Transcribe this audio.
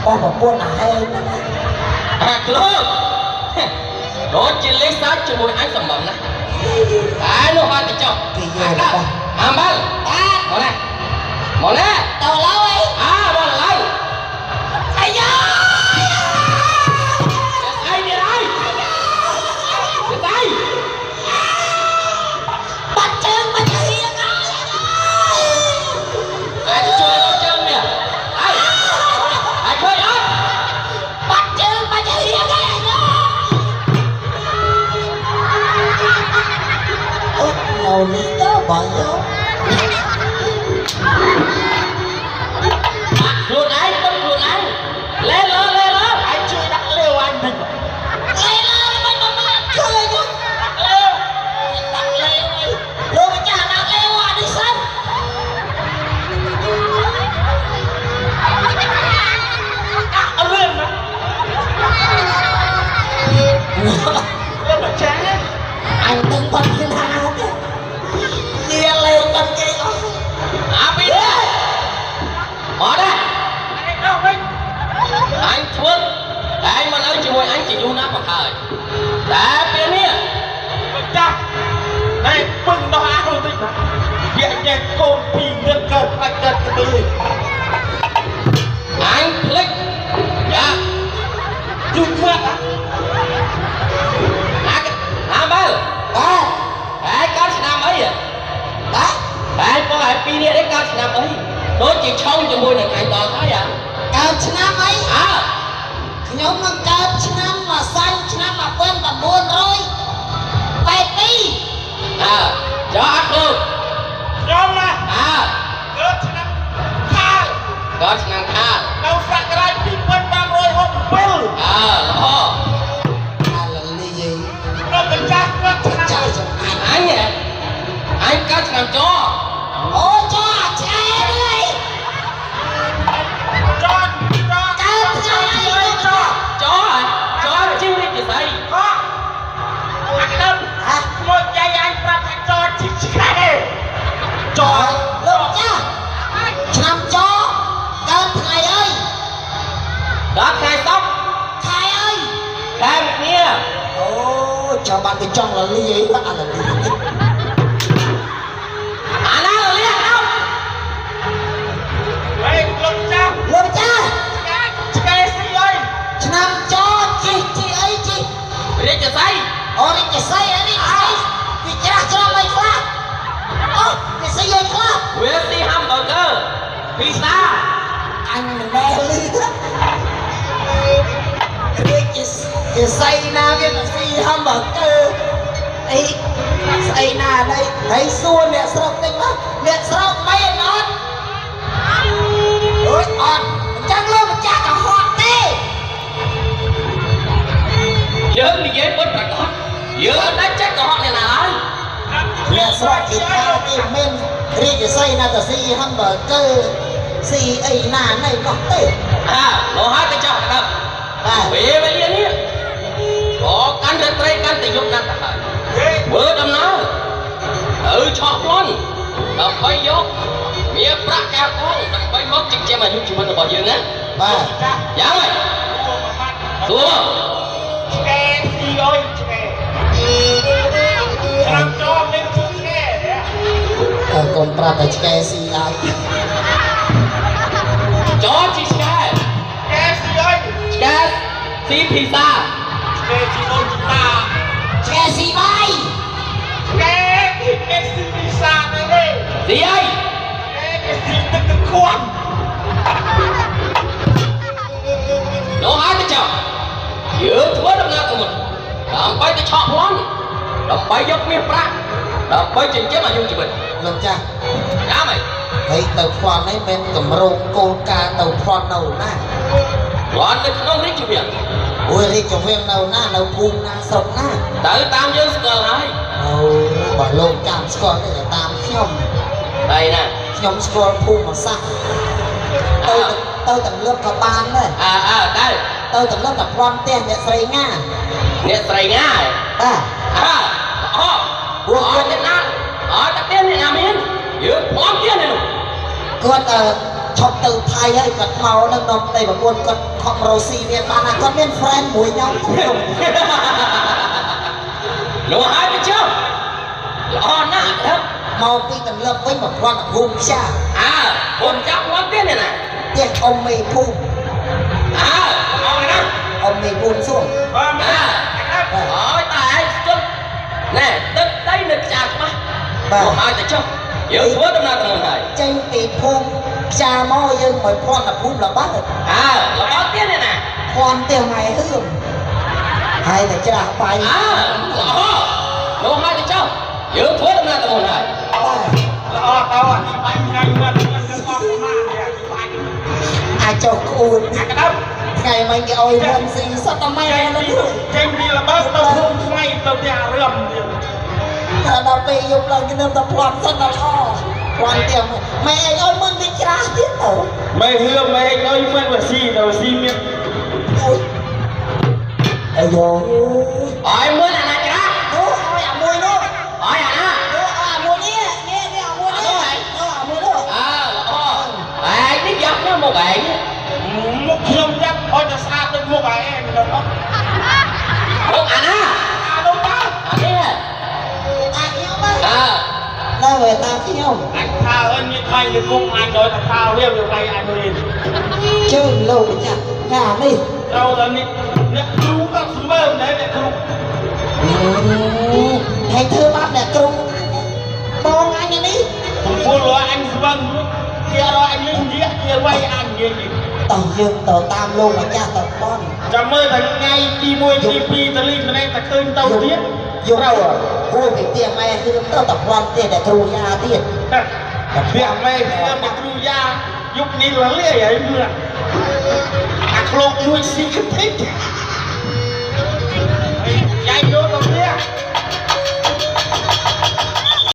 របស់ប្រពន្ធអាហេងណាអាក្លោកដូចជាលេខសាច់ជាមួយអញសម្បំណាតែនោះបានទៅចុះគេយករបស់អាំបាល់មកណាមកណាទៅឡើយមកឡើយអាយ៉ាអីនេះហើយស្អីបាត់ជើងបាត់ហៀងអាចជួយដល់ជើងនេះហើយអាចឃើញអត់បាត់ជើងបាត់ហៀងហើយអូនេះទៅបងយោខ្លួនឯងទៅខ្លួនឯងលេលើអាចជួយដាក់លេវអញវិញលេលើមិនមកឃើញលេដាក់លេលោកម្ចាស់ដាក់លេវអានេះសិនអើរឿងណាលោកម្ចាស់អញនឹងបាត់ពីណាទេលាលេងបាត់គេអស់អាពីនេះមកដែរអញធ្វើតែអញមិនឲ្យជាមួយអញជាយូរណាស់មកហើយតែពេលនេះចាស់តែពឹងដោះអានោះតិចវាញ៉ែកូនពីរនឹងកើតខ្លាចកើតទៅអញភ្លេចយ៉ាជុំមកអាបើតែកើតឆ្នាំអីតែបងឯពីរនេះនេះកើតឆ្នាំអីដូចជាឆោមជាមួយនឹងអញដល់ហើយកើតឆ្នាំអីខ្ញុំនឹងកើតឆ្នាំមួយសាញ់ឆ្នាំ1982ចុះអត់លោកខ្ញុំណាកើតឆ្នាំខាលនៅសក្តិ2567ល្អអាលលីរកម្ចាស់គាត់ឆ្នាំអញកើតឆ្នាំចអូចឆ្កែនេះចកើតថ្ងៃអីចជីវិតជាស្អីអាក្តំមកយាយអញប្រាប់ថាចជីឆ្កែលោកម្ចាស់ឆ្នាំចកើតថ្ងៃអីដល់ថ្ងៃសពខែអីខែមីនាអូចាំបានគេចង់លលីអីគាត់អាលលីអាណាលលីអត់ហេលោកម្ចាស់ឆ្កែស៊ីអីឆ្នាំចជីអីជីរាជសីអូរាជសីអីនេះវាច្រាស់ច្រំអីខ្លះអូវាស៊ីអីខ្លះវាស៊ីហាំប៊ឺហ្គឺពីសាអញមិនដែលលឺរាជសីណាវាស៊ីហាំប៊ឺហ្គឺអីស្អីណាđâyហើយសួរអ្នកស្រុកតិចមកអ្នកស្រុកមែនអត់អូយអត់អញ្ចឹងលោកម្ចាស់ក៏ហត់ទេយើងនិយាយពិតប្រាកដយើងអត់ដាច់ចិត្តក៏ហត់អ្នកណាហើយអ្នកស្រុកគេថាគេមិនរាជសីណាតស៊ីហាំប៊ឺហ្គឺស៊ីអីណាណៃនោះទេលោហើយទៅចោះក្តឹបពេលវេលានេះក៏កាន់តែត្រីកាន់តែយកកាន់តែហើយធ្វើដំណើរទៅឆក់ប្លន់ដើម្បីយកមានប្រាក់កែវកងដើម្បីមកចិញ្ចឹមអាយុជីវិតរបស់យើងណាបាទយ៉ាងម៉េចសួរឆ្កែស៊ីអុយឆ្កែឆ្នាំចោលមានឆ្កែកូនប្រាប់តែឆ្កែស៊ីឡើយចោលជីឆ្កែស៊ីអុយឆ្កែស៊ីភីសាឆ្កែស៊ីអុយតាឆ្កែស៊ីបាយឆ្កែស៊ីភីសាទៅទេស៊ីអីស៊ីទឹកទឹកខួនលោកហើយទៅចោលយើងធ្វើដំណើរទៅមុនដើម្បីទៅឆក់ប្លន់ដើម្បីយកមាសប្រាក់ដើម្បីចិញ្ចឹមអាយុជីវិតលោកចាស់យ៉ាងម៉េចហើយទៅប្លន់នេះមិនកម្រោងគោលការណ៍ទៅប្លន់នៅណាប្លន់នៅក្នុងរាជវាំងអូយរាជវាំងនៅណានៅភូមិណាស្រុកណាទៅតាមយើងស្គាល់ហើយអូបើលោកចាំស្គាល់ទេតាមខ្ញុំតែណាខ្ញុំស្គាល់ភូមិសាស្ត្រទៅទាំងលឹបក៏បានដែរតែទៅទាំងលឹបតែប្លន់ផ្ទះអ្នកស្រីងាបាទព្រោះគាត់ណាតែផ្ទះអ្នកណាមានយើងប្លន់ផ្ទះនេះគាត់ ชอบตื่นไทยให้กัดเมานั่งนอนในแบบวนกัดคอมโรซีเนี่ยบ้านก็เป็นแฟนมวยnhau หนูหายไปเชื่ออ่อนหน้าครับ เมาปีกันเลิกไว้แบบวันภูมิชา ผมจับวันเตี้ยเนี่ยนะ เรียกอมเมภูมิ เอาเลยนะ อมเมภูมิส่วง โอ้ยตายจุ๊บแน่ตึ๊ดได้หนึ่งจากมาหนูหายไปเชื่อเดี๋ยวชัวร์ตำนานตำนานไหน เจงปีภูมิชาโมยังเหมือนพ่อกับภูมิหรอบ้าง เราเอาเตี้ยเนี่ยนะ ความเตียวใหม่ฮึ่มให้แต่จะไป หนูหายไปเชื่อเดี๋ยวชัวร์ตำนานตำนานไหน อาจจะคูณไงมันจะเอาวันสีสัตว์ไม่แล้วถ้าเราไปยุบเราจะเริ่มตะพรสัตว์ละอ้อวันเดียวไม่เอามึงไปกราที่เต๋อ ไม่เฮือไม่เอาอยู่มันว่าซีเราซีเมีย ไอ้โย่ ไอ้เมื่อไหร่นะจ๊ะ นู้เอาอย่ามวยนู้ ไอ้อะนะ นู้เอามวยนี่เนี่ยเอามวยนี่เอามวยนู้ ไอ้นี่ยักษ์เนี่ยmột bạn มุกเชื่อมยักษ์พอจะทราบด้วยมุกไอ้เองนะครับ một ảnh á ดูป้า ảnh đi ตาเขี้ยวมั้ยน่าเวตาเขี้ยว อันข้าวมีใครจะมุกอันโดยข้าวเรียบอยู่ไปอันนี้ ชื่อโลกจ้ะงานนี่ เราตอนนี้เนี่ยครูก็สมบูรณ์เลยเนี่ยครู ให้เธอบ้านเนี่ยกรุงมองอันอย่างนี้ ผมพูดว่าอันสมบูรณ์เกี่ยวกับอันนี้เยอะเกี่ยวไว้อันเยอะ ต่อยืนต่อตามลงมาจ้าต่อป้อน จะเมื่อแต่ไงปีมวยปีปีตะลิงมันได้แต่คืนเตาเทียน ยุเราพูดไปเตี้ยไม่คือต้องต่อป้อนเตี้ยแต่ครูยาเตี้ย เรียกไม่เรื่องเป็นครูยายุคนี้เราเรียกอย่างเมื่อโคลกมวยซีกเทค